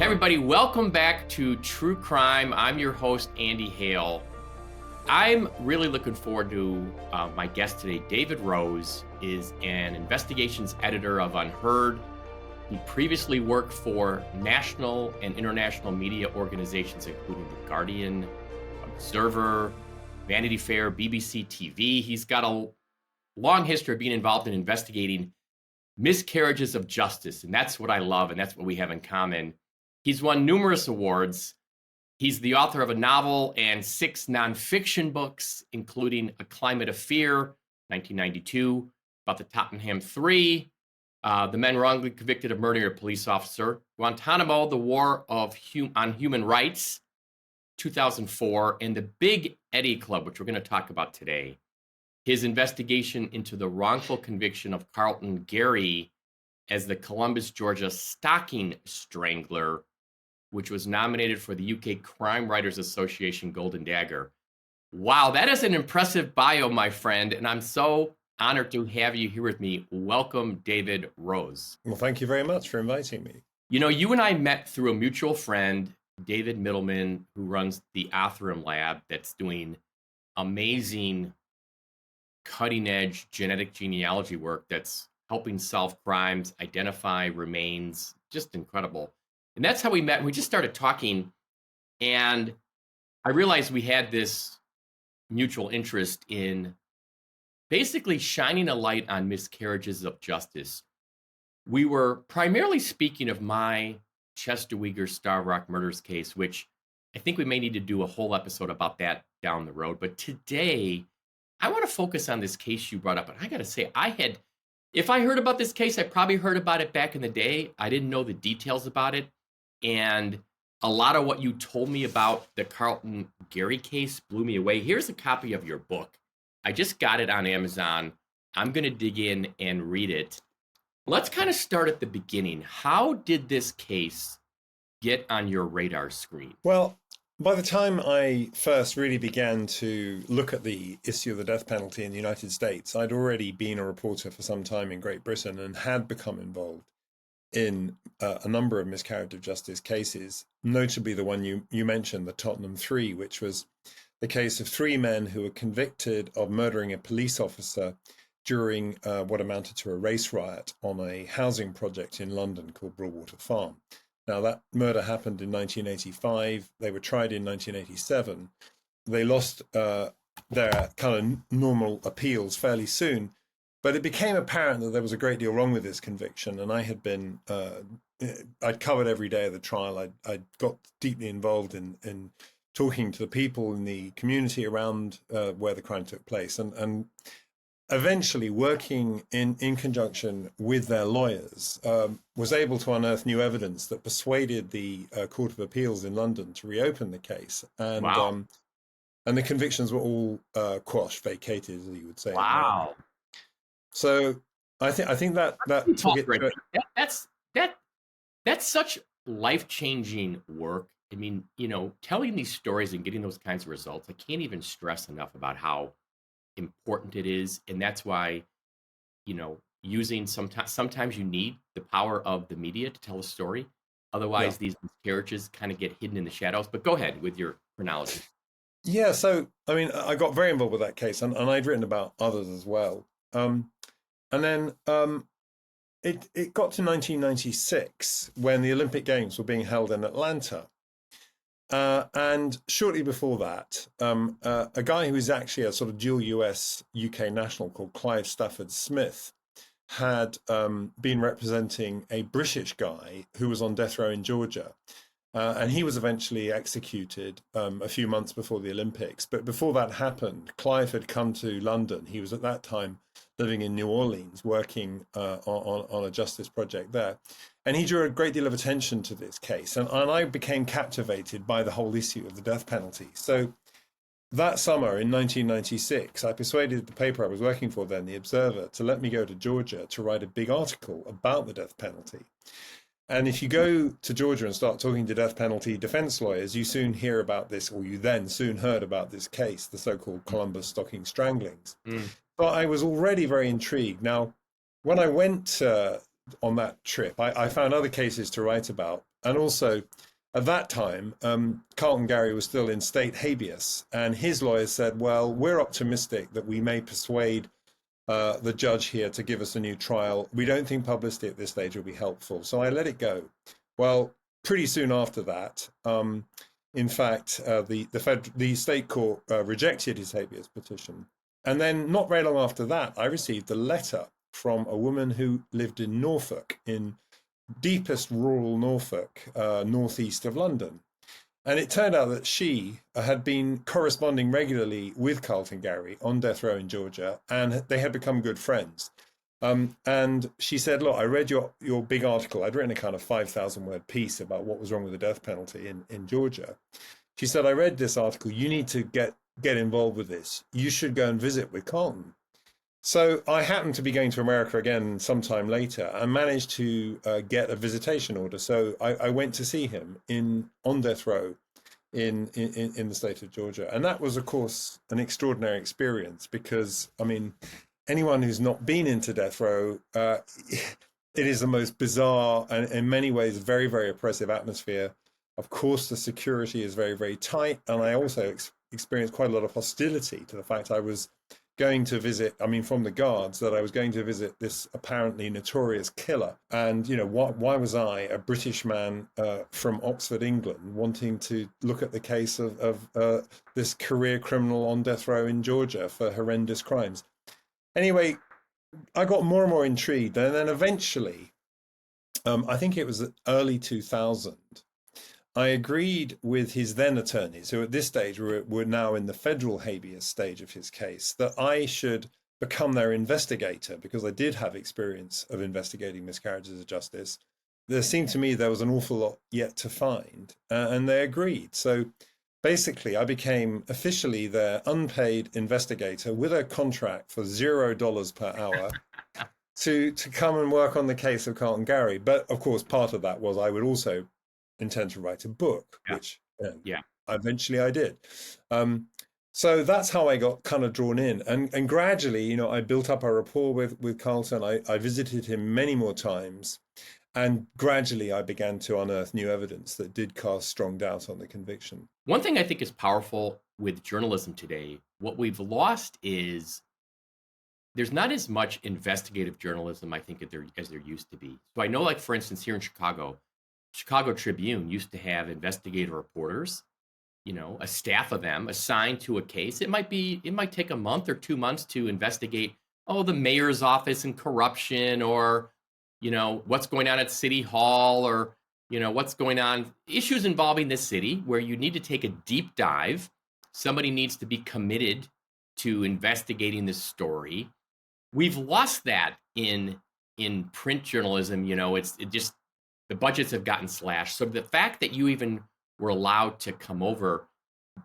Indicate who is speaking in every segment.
Speaker 1: Everybody, welcome back to True Crime. I'm your host, Andy Hale. I'm really looking forward to my guest today. David Rose is an investigations editor of UnHerd. He previously worked for national and international media organizations, including The Guardian, Observer, Vanity Fair, BBC TV. He's got a long history of being involved in investigating miscarriages of justice, and that's what I love, and that's what we have in common. He's won numerous awards. He's the author of a novel and 6 nonfiction books, including A Climate of Fear, 1992, about the Tottenham Three, the men wrongly convicted of murdering a police officer, Guantanamo, the War on Human Rights, 2004, and the Big Eddy Club, which we're going to talk about today. His investigation into the wrongful conviction of Carlton Gary as the Columbus, Georgia stocking strangler, which was nominated for the UK Crime Writers Association Golden Dagger. Wow, that is an impressive bio, my friend, and I'm so honored to have you here with me. Welcome, David Rose.
Speaker 2: Well, thank you very much for inviting me.
Speaker 1: You know, you and I met through a mutual friend, David Middleman, who runs the Othram Lab that's doing amazing cutting-edge genetic genealogy work that's helping solve crimes, identify remains, just incredible. And that's how we met. We just started talking, and I realized we had this mutual interest in basically shining a light on miscarriages of justice. We were primarily speaking of my Chester Weger Starved Rock murders case, which I think we may need to do a whole episode about that down the road. But today, I want to focus on this case you brought up. And I got to say, if I heard about this case, I probably heard about it back in the day. I didn't know the details about it. And a lot of what you told me about the Carlton Gary case blew me away. Here's a copy of your book. I just got it on Amazon. I'm going to dig in and read it. Let's kind of start at the beginning. How did this case get on your radar screen?
Speaker 2: Well, by the time I first really began to look at the issue of the death penalty in the United States, I'd already been a reporter for some time in Great Britain and had become involved in a number of miscarriage of justice cases, notably the one you mentioned, the Tottenham Three, which was the case of 3 men who were convicted of murdering a police officer during what amounted to a race riot on a housing project in London called Broadwater Farm. Now, that murder happened in 1985. They were tried in 1987. They lost their kind of normal appeals fairly soon. But it became apparent that there was a great deal wrong with this conviction. And I had been, I'd covered every day of the trial. I'd got deeply involved in talking to the people in the community around where the crime took place. And eventually, working in conjunction with their lawyers, was able to unearth new evidence that persuaded the Court of Appeals in London to reopen the case. And
Speaker 1: Wow.
Speaker 2: And the convictions were all quashed, vacated, as you would say.
Speaker 1: Wow.
Speaker 2: So I think that took it.
Speaker 1: That's such life-changing work. I mean, you know, telling these stories and getting those kinds of results, I can't even stress enough about how important it is. And that's why, you know, sometimes you need the power of the media to tell a story. Otherwise, these miscarriages kind of get hidden in the shadows. But go ahead with your chronology.
Speaker 2: Yeah, so I mean, I got very involved with that case, and I'd written about others as well. And then it got to 1996 when the Olympic Games were being held in Atlanta. And shortly before that, a guy who is actually a sort of dual US-UK national called Clive Stafford Smith had been representing a British guy who was on death row in Georgia. And he was eventually executed a few months before the Olympics. But before that happened, Clive had come to London. He was at that time living in New Orleans, working on a justice project there. And he drew a great deal of attention to this case. And I became captivated by the whole issue of the death penalty. So that summer in 1996, I persuaded the paper I was working for then, the Observer, to let me go to Georgia to write a big article about the death penalty. And if you go to Georgia and start talking to death penalty defense lawyers, you soon hear about this, or you then soon heard about this case, the so-called Columbus stocking stranglings. But I was already very intrigued. Now, when I went on that trip, I found other cases to write about. And also, at that time, Carlton Gary was still in state habeas, and his lawyers said, well, we're optimistic that we may persuade the judge here to give us a new trial. We don't think publicity at this stage will be helpful. So I let it go. Well, pretty soon after that, in fact, the state court rejected his habeas petition. And then not very long after that, I received a letter from a woman who lived in Norfolk, in deepest rural Norfolk, northeast of London. And it turned out that she had been corresponding regularly with Carlton Gary on death row in Georgia, and they had become good friends. And she said, look, I read your big article. I'd written a kind of 5,000-word piece about what was wrong with the death penalty in Georgia. She said, I read this article. You need to get involved with this. You should go and visit with Carlton. So I happened to be going to America again sometime later and managed to get a visitation order. So I went to see him on death row in the state of Georgia. And that was, of course, an extraordinary experience because, I mean, anyone who's not been into death row, it is the most bizarre and in many ways very, very oppressive atmosphere. Of course, the security is very, very tight. And I also experienced quite a lot of hostility to the fact I was going to visit, I mean, from the guards, that I was going to visit this apparently notorious killer. And, you know, why was I, a British man from Oxford, England, wanting to look at the case of this career criminal on death row in Georgia for horrendous crimes? Anyway, I got more and more intrigued. And then eventually, I think it was early 2000, I agreed with his then attorneys, who at this stage were now in the federal habeas stage of his case, that I should become their investigator because I did have experience of investigating miscarriages of justice. There seemed to me there was an awful lot yet to find, and they agreed. So basically, I became officially their unpaid investigator with a contract for $0 per hour to come and work on the case of Carlton Gary. But of course, part of that was I would also intend to write a book, which eventually I did. So that's how I got kind of drawn in. And gradually, you know, I built up a rapport with Carlton. I visited him many more times. And gradually I began to unearth new evidence that did cast strong doubt on the conviction.
Speaker 1: One thing I think is powerful with journalism today, what we've lost is there's not as much investigative journalism, I think, as there used to be. So I know, like, for instance, here in Chicago Tribune used to have investigative reporters, you know, a staff of them assigned to a case. It might take a month or 2 months to investigate, the mayor's office and corruption, or, you know, what's going on at City Hall, or, you know, what's going on, issues involving the city where you need to take a deep dive. Somebody needs to be committed to investigating this story. We've lost that in print journalism. You know, the budgets have gotten slashed. So the fact that you even were allowed to come over,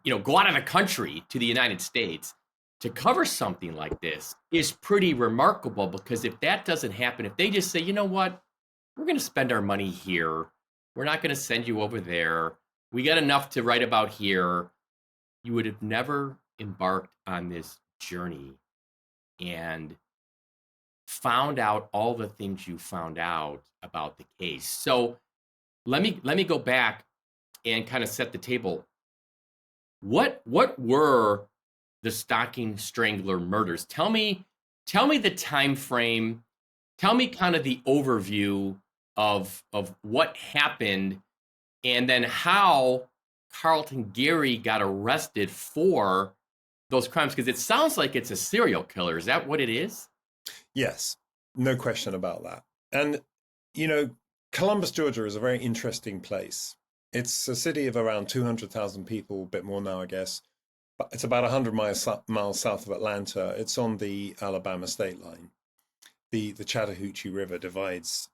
Speaker 1: you know, go out of the country to the United States to cover something like this is pretty remarkable, because if that doesn't happen, if they just say, you know what, we're going to spend our money here, we're not going to send you over there, we got enough to write about here, you would have never embarked on this journey and found out all the things you found out about the case. So let me go back and kind of set the table. What were the Stocking Strangler murders? Tell me the time frame. Tell me kind of the overview of what happened, and then how Carlton Gary got arrested for those crimes, because it sounds like it's a serial killer. Is that what it is?
Speaker 2: Yes, no question about that. And, you know, Columbus, Georgia is a very interesting place. It's a city of around 200,000 people, a bit more now, I guess. But it's about 100 miles south of Atlanta. It's on the Alabama state line. The Chattahoochee River divides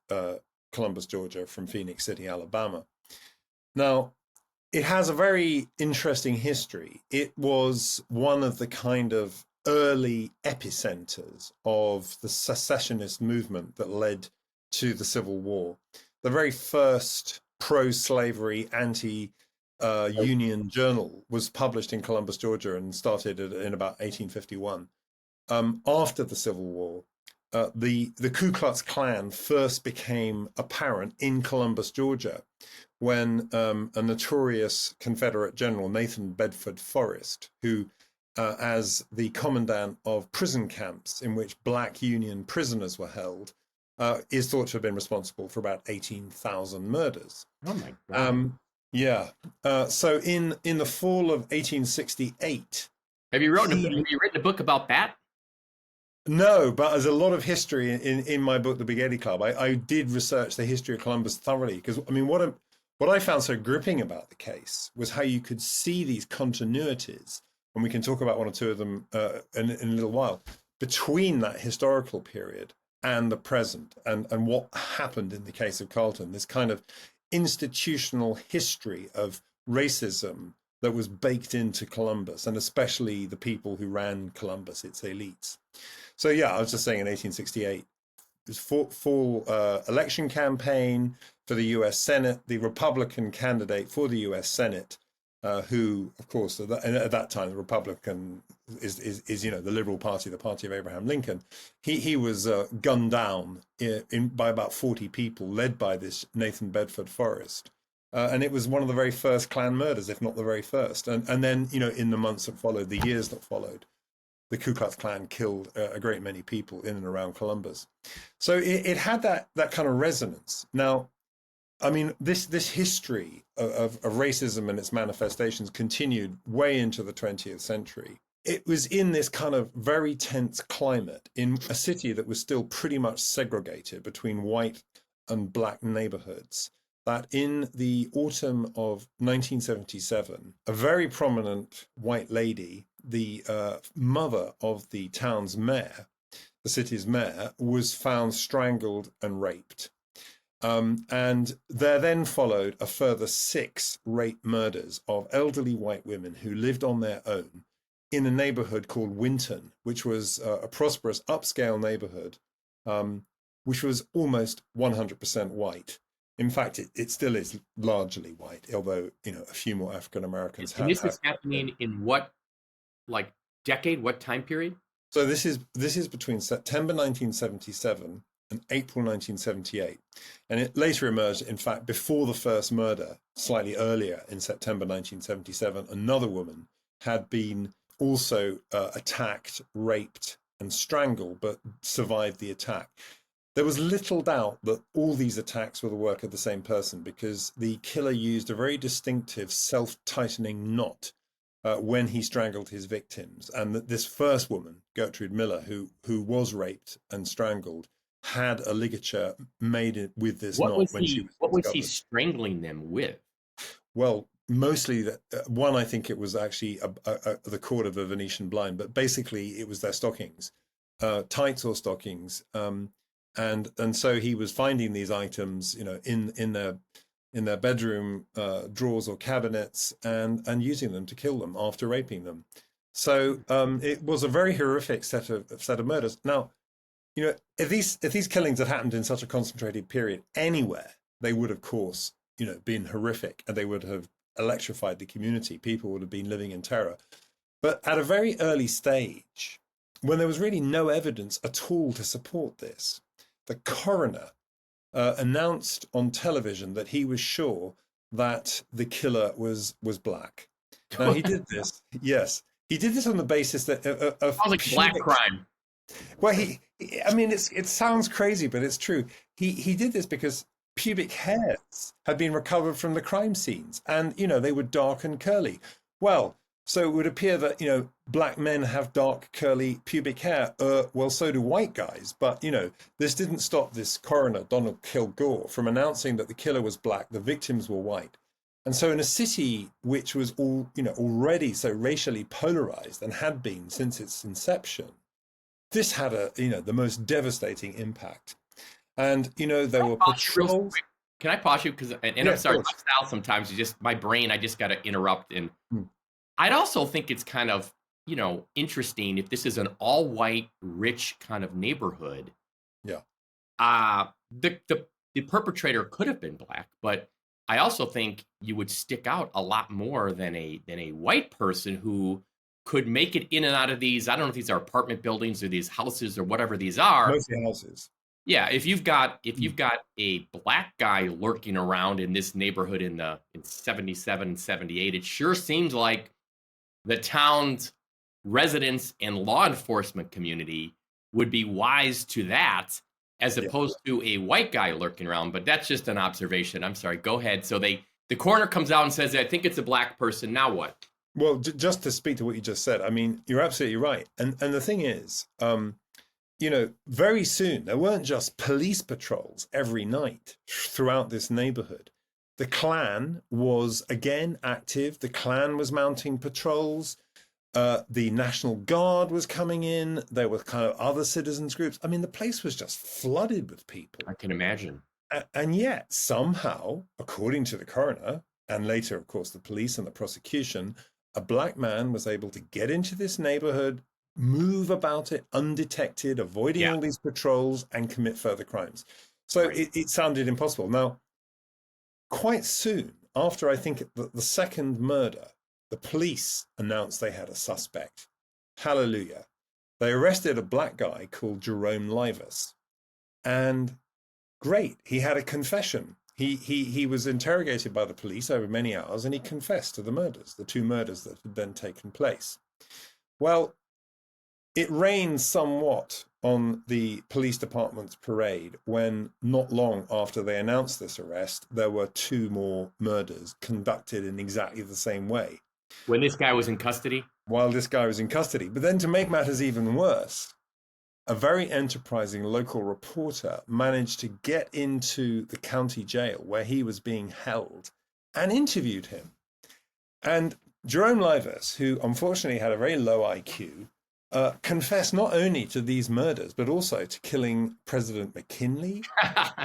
Speaker 2: Columbus, Georgia from Phoenix City, Alabama. Now, it has a very interesting history. It was one of the kind of early epicenters of the secessionist movement that led to the Civil War. The very first pro-slavery, anti-union journal was published in Columbus, Georgia, and started in about 1851. After the Civil War, the Ku Klux Klan first became apparent in Columbus, Georgia, when a notorious Confederate general, Nathan Bedford Forrest, who, as the commandant of prison camps in which black Union prisoners were held, is thought to have been responsible for about 18,000 murders.
Speaker 1: Oh my God.
Speaker 2: Yeah. So in the fall of 1868,
Speaker 1: Have you written a book about that?
Speaker 2: no, but there's a lot of history in my book, The Big Eddy Club. I did research the history of Columbus thoroughly because, I mean, what I found so gripping about the case was how you could see these continuities, and we can talk about one or two of them in a little while, between that historical period and the present, and what happened in the case of Carlton, this kind of institutional history of racism that was baked into Columbus, and especially the people who ran Columbus, its elites. So yeah, I was just saying in 1868, it was full election campaign for the U.S. Senate. The Republican candidate for the U.S. Senate, who, of course, at that time, the Republican is the Liberal Party, the party of Abraham Lincoln. He was gunned down by about 40 people, led by this Nathan Bedford Forrest. And it was one of the very first Klan murders, if not the very first. And then, in the months that followed, the years that followed, the Ku Klux Klan killed a great many people in and around Columbus. So it had that kind of resonance. Now, I mean, this history of racism and its manifestations continued way into the 20th century. It was in this kind of very tense climate in a city that was still pretty much segregated between white and black neighborhoods, that in the autumn of 1977, a very prominent white lady, the mother of the town's mayor, the city's mayor, was found strangled and raped. And there then followed a further 6 rape murders of elderly white women who lived on their own in a neighborhood called Winton, which was a prosperous upscale neighborhood, which was almost 100% white. In fact, it still is largely white, although, a few more African Americans have.
Speaker 1: And this is happening in what, like, decade? What time period?
Speaker 2: So this is between September 1977 and April 1978. And it later emerged, in fact, before the first murder, slightly earlier in September 1977, another woman had been also attacked, raped, and strangled, but survived the attack. There was little doubt that all these attacks were the work of the same person, because the killer used a very distinctive self-tightening knot when he strangled his victims. And that this first woman, Gertrude Miller, who was raped and strangled, had a ligature made with this knot when she was
Speaker 1: What was he strangling them with?
Speaker 2: Well, mostly one, I think it was actually the cord of a Venetian blind, but basically it was their stockings, tights or stockings. And so he was finding these items, in their bedroom drawers or cabinets, and using them to kill them after raping them. So it was a very horrific set of murders. Now, if these killings had happened in such a concentrated period anywhere, they would, of course, been horrific, and they would have electrified the community. People would have been living in terror. But at a very early stage, when there was really no evidence at all to support this, the coroner announced on television that he was sure that the killer was black. Now, he did this. Yes, he did this on the basis that of
Speaker 1: Sounds like black crime.
Speaker 2: Well, it sounds crazy, but it's true. He did this because pubic hairs had been recovered from the crime scenes, and they were dark and curly. Well, so it would appear that black men have dark curly pubic hair. Well, so do white guys. But this didn't stop this coroner, Donald Kilgore, from announcing that the killer was black, the victims were white. And so in a city which was already so racially polarized, and had been since its inception, this had the most devastating impact. And there were patrols.
Speaker 1: Can I pause you? Because I'm sorry, my style sometimes my brain, I just got to interrupt. And I'd also think it's kind of interesting if this is an all-white, rich kind of neighborhood.
Speaker 2: Yeah.
Speaker 1: The perpetrator could have been black, but I also think you would stick out a lot more than a white person who could make it in and out of these. I don't know if these are apartment buildings or these houses or whatever these are.
Speaker 2: Mostly houses.
Speaker 1: Yeah, if you've got a black guy lurking around in this neighborhood in 77 and 78, it sure seems like the town's residents and law enforcement community would be wise to that, as opposed to a white guy lurking around. But that's just an observation. I'm sorry. Go ahead. So the coroner comes out and says, I think it's a black person. Now what?
Speaker 2: Well, just to speak to what you just said, I mean, you're absolutely right. And the thing is, very soon there weren't just police patrols every night throughout this neighborhood. The Klan was again active. The Klan was mounting patrols. The National Guard was coming in. There were kind of other citizens groups. I mean, the place was just flooded with people.
Speaker 1: I can imagine.
Speaker 2: And yet somehow, according to the coroner, and later, of course, the police and the prosecution, a black man was able to get into this neighborhood, move about it undetected, avoiding all these patrols, and commit further crimes. So it sounded impossible. Now, quite soon after, I think, the second murder, the police announced they had a suspect. Hallelujah. They arrested a black guy called Jerome Livas. And great, he had a confession. He was interrogated by the police over many hours, and he confessed to the murders, the two murders that had then taken place. Well, it rained somewhat on the police department's parade when, not long after they announced this arrest, there were two more murders conducted in exactly the same way.
Speaker 1: When this guy was in custody?
Speaker 2: While this guy was in custody. But then, to make matters even worse, a very enterprising local reporter managed to get into the county jail where he was being held and interviewed him. And Jerome Livas, who unfortunately had a very low IQ, confessed not only to these murders, but also to killing President McKinley,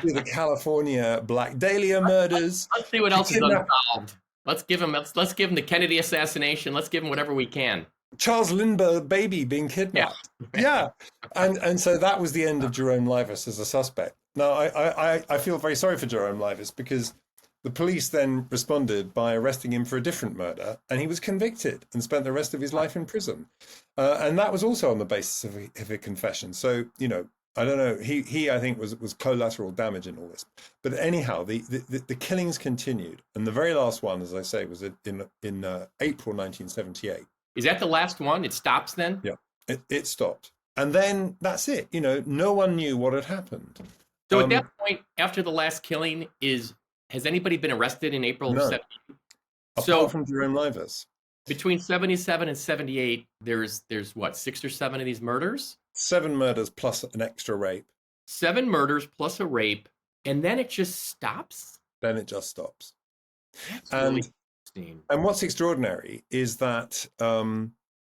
Speaker 2: to the California Black Dahlia murders.
Speaker 1: Let's see what else is unsolved. Let's give him the Kennedy assassination. Let's give him whatever we can.
Speaker 2: Charles Lindbergh baby being kidnapped. Yeah. And so that was the end of Jerome Livas as a suspect. Now, I feel very sorry for Jerome Livas, because the police then responded by arresting him for a different murder, and he was convicted and spent the rest of his life in prison. And that was also on the basis of a confession. So, I don't know. He I think was collateral damage in all this. But anyhow, the killings continued, and the very last one, as I say, was in April 1978.
Speaker 1: Is that the last one? It stops then?
Speaker 2: Yeah, it stopped, and then that's it. No one knew what had happened.
Speaker 1: So at that point, after the last killing, has anybody been arrested in April of 78?
Speaker 2: Apart from Jerome Livas.
Speaker 1: Between 77 and 78, there's what, 6 or 7 of these murders?
Speaker 2: 7 murders plus an extra rape.
Speaker 1: 7 murders plus a rape, and then it just stops?
Speaker 2: Then it just stops.
Speaker 1: That's really interesting.
Speaker 2: And what's extraordinary is that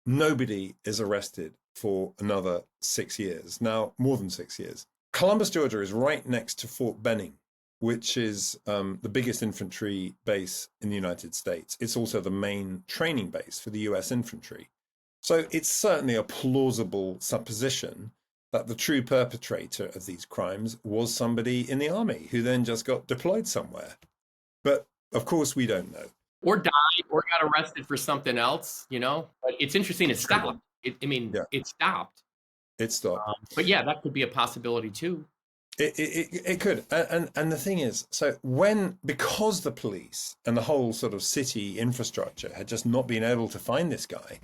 Speaker 2: nobody is arrested for another 6 years. Now, more than 6 years. Columbus, Georgia is right next to Fort Benning, which is the biggest infantry base in the United States. It's also the main training base for the US infantry. So it's certainly a plausible supposition that the true perpetrator of these crimes was somebody in the army who then just got deployed somewhere. But of course, we don't know.
Speaker 1: Or died, or got arrested for something else, But it's interesting, it stopped. It stopped.
Speaker 2: It stopped.
Speaker 1: But yeah, that could be a possibility too.
Speaker 2: It could. And the thing is, so because the police and the whole sort of city infrastructure had just not been able to find this guy,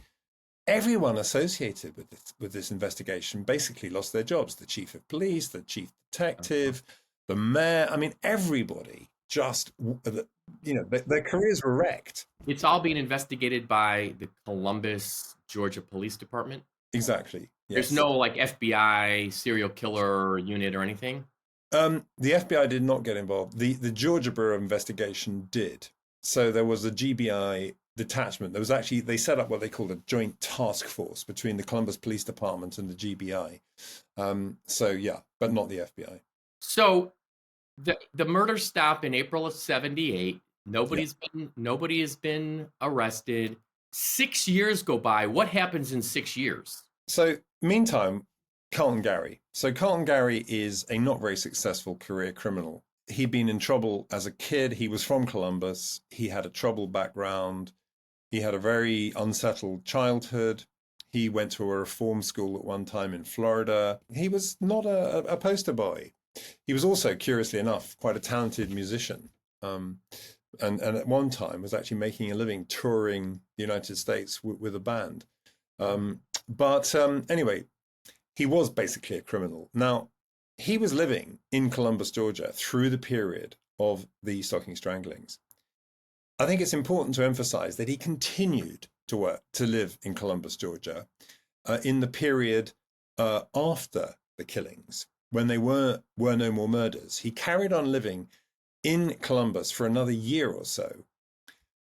Speaker 2: everyone associated with this investigation basically lost their jobs. The chief of police, the chief detective, the mayor. I mean, everybody just, their careers were wrecked.
Speaker 1: It's all being investigated by the Columbus, Georgia Police Department.
Speaker 2: Exactly. Yes.
Speaker 1: There's no FBI serial killer unit or anything?
Speaker 2: The FBI did not get involved. The Georgia Bureau of Investigation did. So there was a GBI detachment. They set up what they called a joint task force between the Columbus Police Department and the GBI. But not the FBI.
Speaker 1: So the murders stop in April of 78. Nobody has been arrested. 6 years go by. What happens in 6 years?
Speaker 2: So meantime, Carlton Gary. So Carlton Gary is a not very successful career criminal. He'd been in trouble as a kid. He was from Columbus. He had a troubled background. He had a very unsettled childhood. He went to a reform school at one time in Florida. He was not a poster boy. He was also, curiously enough, quite a talented musician. And at one time was actually making a living touring the United States with a band. But anyway, he was basically a criminal. Now, he was living in Columbus, Georgia through the period of the stocking stranglings. I think it's important to emphasize that he continued to live in Columbus, Georgia, in the period after the killings, when they were no more murders. He carried on living in Columbus for another year or so.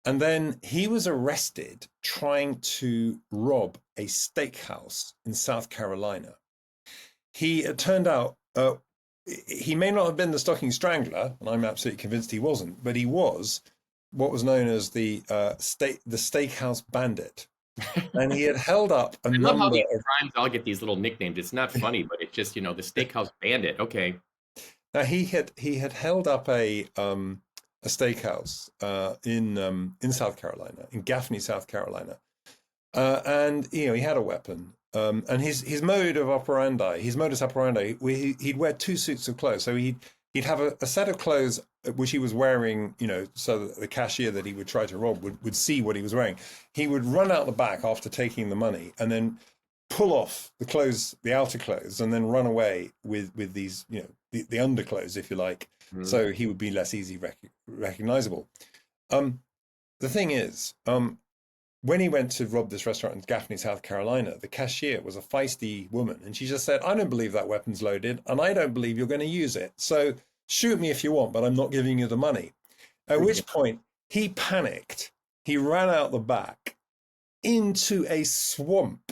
Speaker 2: And then he was arrested trying to rob a steakhouse in South Carolina. It turned out, he may not have been the stocking strangler, and I'm absolutely convinced he wasn't, but he was what was known as the steakhouse bandit. And he had held up a
Speaker 1: I love how
Speaker 2: number
Speaker 1: these
Speaker 2: of...
Speaker 1: crimes all get these little nicknames. It's not funny, but it's just, the steakhouse bandit. Okay.
Speaker 2: Now he had held up a steakhouse in South Carolina, in Gaffney, South Carolina, and he had a weapon. And his modus operandi, he'd wear two suits of clothes. So he'd have a set of clothes which he was wearing, so that the cashier that he would try to rob would see what he was wearing. He would run out the back after taking the money and then pull off the clothes, the outer clothes, and then run away with these, the underclothes, if you like, so he would be less easy recognizable. The thing is, when he went to rob this restaurant in Gaffney, South Carolina, the cashier was a feisty woman, and she just said, "I don't believe that weapon's loaded, and I don't believe you're going to use it. So shoot me if you want, but I'm not giving you the money." At which point he panicked. He ran out the back into a swamp,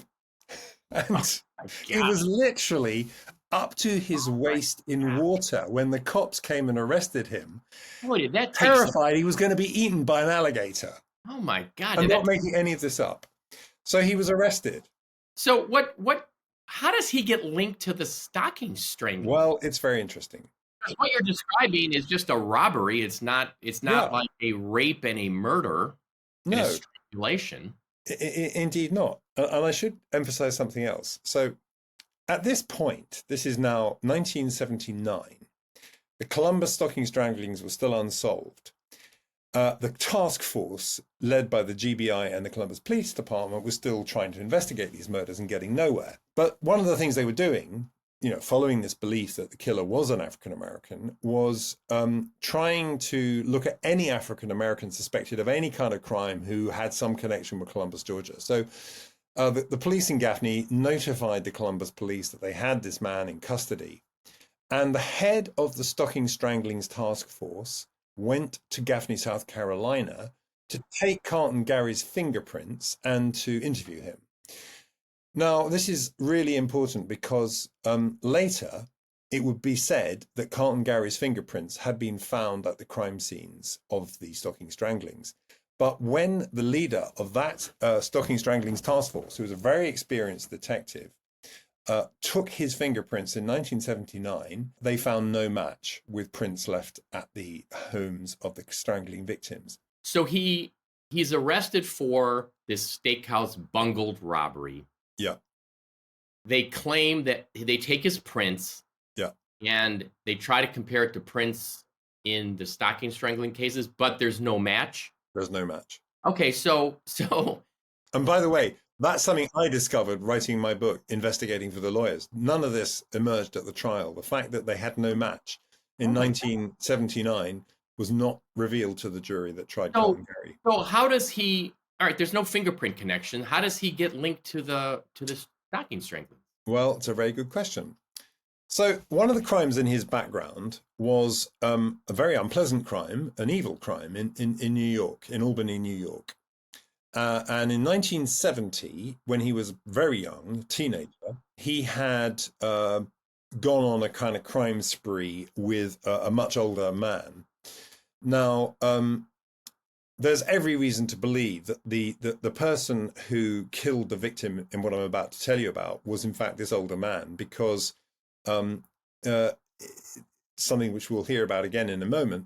Speaker 2: and he was literally up to his waist in water when the cops came and arrested him.
Speaker 1: Boy, did that take
Speaker 2: terrified he was going to be eaten by an alligator.
Speaker 1: Oh my God.
Speaker 2: I'm not making any of this up. So he was arrested.
Speaker 1: So how does he get linked to the stocking strangling?
Speaker 2: Well, it's very interesting.
Speaker 1: What you're describing is just a robbery. It's not like a rape and a murder.
Speaker 2: No.
Speaker 1: And a strangulation.
Speaker 2: Indeed not. And I should emphasize something else. So at this point, this is now 1979, the Columbus stocking stranglings were still unsolved. The task force led by the GBI and the Columbus Police Department was still trying to investigate these murders and getting nowhere. But one of the things they were doing, following this belief that the killer was an African-American, was trying to look at any African-American suspected of any kind of crime who had some connection with Columbus, Georgia. So the police in Gaffney notified the Columbus police that they had this man in custody. And the head of the stocking stranglings task force went to Gaffney, South Carolina to take Carlton Gary's fingerprints and to interview him. Now, this is really important because later it would be said that Carlton Gary's fingerprints had been found at the crime scenes of the stocking stranglings. But when the leader of that stocking stranglings task force, who was a very experienced detective, took his fingerprints in 1979, they found no match with prints left at the homes of the strangling victims.
Speaker 1: So he's arrested for this steakhouse bungled robbery.
Speaker 2: Yeah.
Speaker 1: They claim that they take his prints.
Speaker 2: Yeah.
Speaker 1: And they try to compare it to prints in the stocking strangling cases, but there's no match.
Speaker 2: There's no match.
Speaker 1: Okay, so.
Speaker 2: And by the way, that's something I discovered writing my book, Investigating for the Lawyers. None of this emerged at the trial. The fact that they had no match in 1979 was not revealed to the jury that tried Carlton Gary.
Speaker 1: So how does he? All right, there's no fingerprint connection. How does he get linked to the stocking strangling?
Speaker 2: Well, it's a very good question. So one of the crimes in his background was a very unpleasant crime, an evil crime in New York, in Albany, New York. And in 1970, when he was very young, teenager, he had gone on a kind of crime spree with a much older man. Now, there's every reason to believe that the person who killed the victim in what I'm about to tell you about was in fact this older man, because something which we'll hear about again in a moment,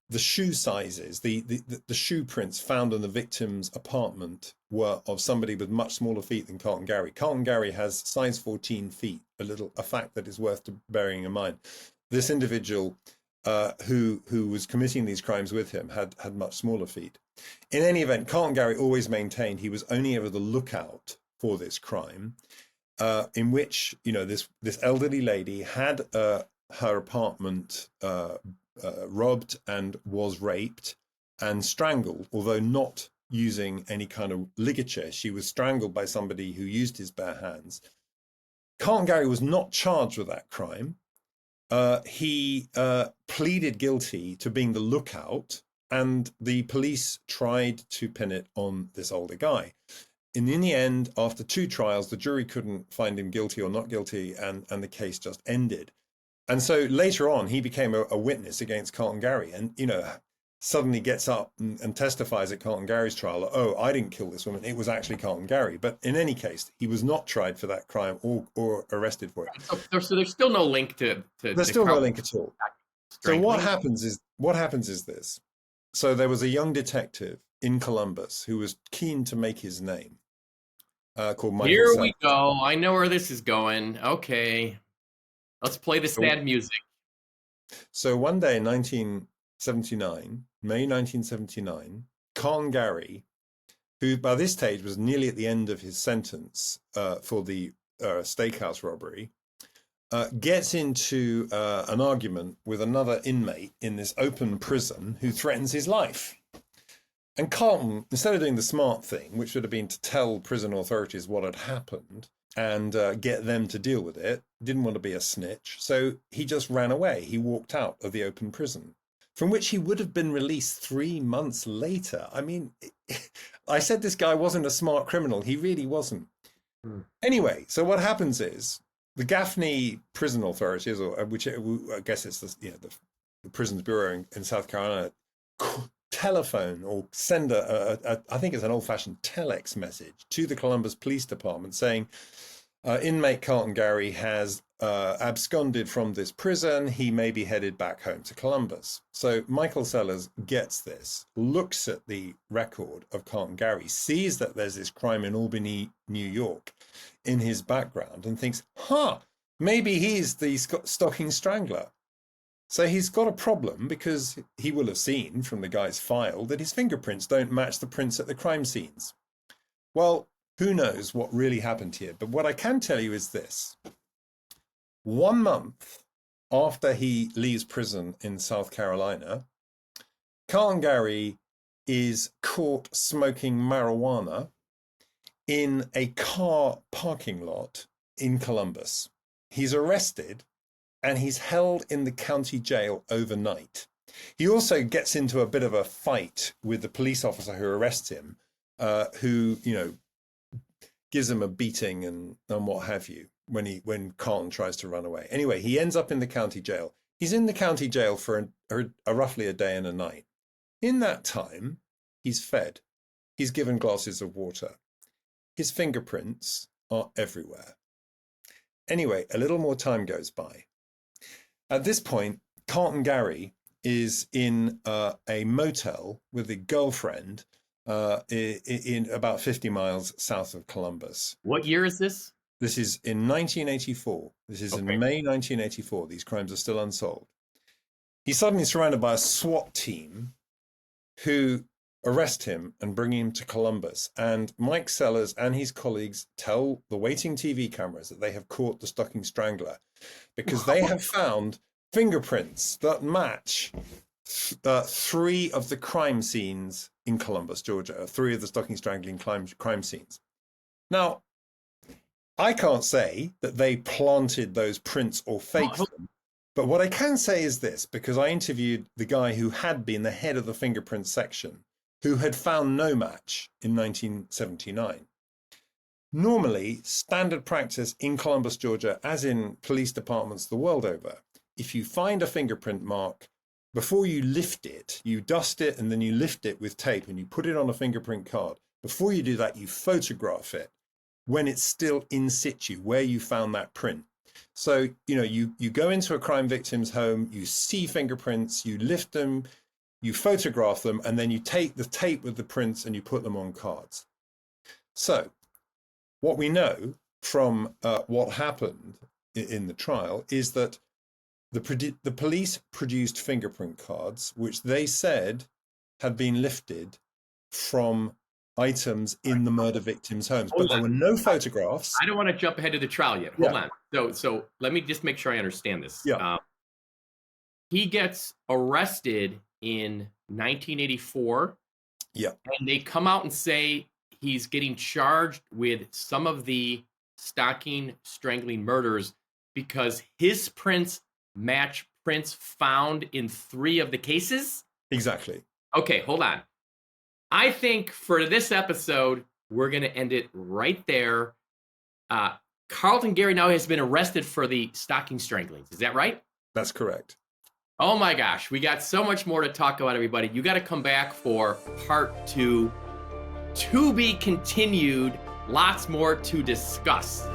Speaker 2: the shoe sizes, the shoe prints found in the victim's apartment were of somebody with much smaller feet than Carlton Gary. Carlton Gary has size 14 feet, a fact that is worth bearing in mind. This individual who was committing these crimes with him had much smaller feet. In any event, Carlton Gary always maintained he was only ever the lookout for this crime, in which, you know, this elderly lady had her apartment robbed and was raped and strangled, although not using any kind of ligature. She was strangled by somebody who used his bare hands. Carlton Gary was not charged with that crime. He pleaded guilty to being the lookout, and the police tried to pin it on this older guy. In the end, after 2 trials, the jury couldn't find him guilty or not guilty, and the case just ended. And so later on, he became a witness against Carlton Gary, and, you know, suddenly gets up and testifies at Carlton Gary's trial. Oh, I didn't kill this woman. It was actually Carlton Gary. But in any case, he was not tried for that crime or arrested for it.
Speaker 1: So there's still no link to
Speaker 2: there's still no link at all. So what happens is this. So there was a young detective in Columbus who was keen to make his name, called Michael
Speaker 1: Here
Speaker 2: Sellers.
Speaker 1: we go. I know where this is going. Okay. Let's play the sad music.
Speaker 2: So one day in 1979, May 1979, Carlton Gary, who by this stage was nearly at the end of his sentence for the steakhouse robbery, gets into an argument with another inmate in this open prison who threatens his life. And Carlton, instead of doing the smart thing, which would have been to tell prison authorities what had happened and get them to deal with it, didn't want to be a snitch. So he just ran away. He walked out of the open prison, from which he would have been released 3 months later. I mean, I said this guy wasn't a smart criminal. He really wasn't. Anyway, so what happens is the Gaffney prison authorities, or which I guess it's the Prisons Bureau in South Carolina, telephone or send I think it's an old-fashioned telex message to the Columbus Police Department saying, inmate Carlton Gary has absconded from this prison. He may be headed back home to Columbus. So Michael Sellers gets this, looks at the record of Carlton Gary, sees that there's this crime in Albany, New York in his background, and thinks, maybe he's the stocking strangler. So he's got a problem, because he will have seen from the guy's file that his fingerprints don't match the prints at the crime scenes. Well, who knows what really happened here? But what I can tell you is this. 1 month after he leaves prison in South Carolina, Carlton Gary is caught smoking marijuana in a car parking lot in Columbus. He's arrested and he's held in the county jail overnight. He also gets into a bit of a fight with the police officer who arrests him, who, gives him a beating and what have you when Carlton tries to run away. Anyway, he ends up in the county jail. He's in the county jail for roughly a day and a night. In that time, he's fed. He's given glasses of water. His fingerprints are everywhere. Anyway, a little more time goes by. At this point, Carlton Gary is in a motel with a girlfriend in about 50 miles south of Columbus.
Speaker 1: What year is this?
Speaker 2: This is in 1984. This is in May 1984. These crimes are still unsolved. He's suddenly surrounded by a SWAT team who arrest him and bring him to Columbus. And Mike Sellers and his colleagues tell the waiting TV cameras that they have caught the stocking strangler, because they have found fingerprints that match 3 of the crime scenes in Columbus, Georgia, 3 of the stocking strangling crime scenes. Now, I can't say that they planted those prints or faked them, but what I can say is this, because I interviewed the guy who had been the head of the fingerprint section, who had found no match in 1979. Normally, standard practice in Columbus, Georgia, as in police departments the world over, if you find a fingerprint mark, before you lift it, you dust it and then you lift it with tape and you put it on a fingerprint card. Before you do that, you photograph it when it's still in situ, where you found that print. So, you go into a crime victim's home, you see fingerprints, you lift them, you photograph them, and then you take the tape with the prints and you put them on cards. So what we know from what happened in the trial is that the police produced fingerprint cards, which they said had been lifted from items in the murder victims' homes, but there were no photographs.
Speaker 1: I don't want to jump ahead of the trial yet. Hold on. So let me just make sure I understand this.
Speaker 2: Yeah.
Speaker 1: He gets arrested in 1984.
Speaker 2: Yeah.
Speaker 1: And they come out and say he's getting charged with some of the stalking, strangling murders because his prints match prints found in 3 of the cases?
Speaker 2: Exactly.
Speaker 1: Okay, hold on. I think for this episode, we're going to end it right there. Carlton Gary now has been arrested for the stalking stranglings. Is that right?
Speaker 2: That's correct.
Speaker 1: Oh my gosh, we got so much more to talk about, everybody. You got to come back for part 2. To be continued. Lots more to discuss.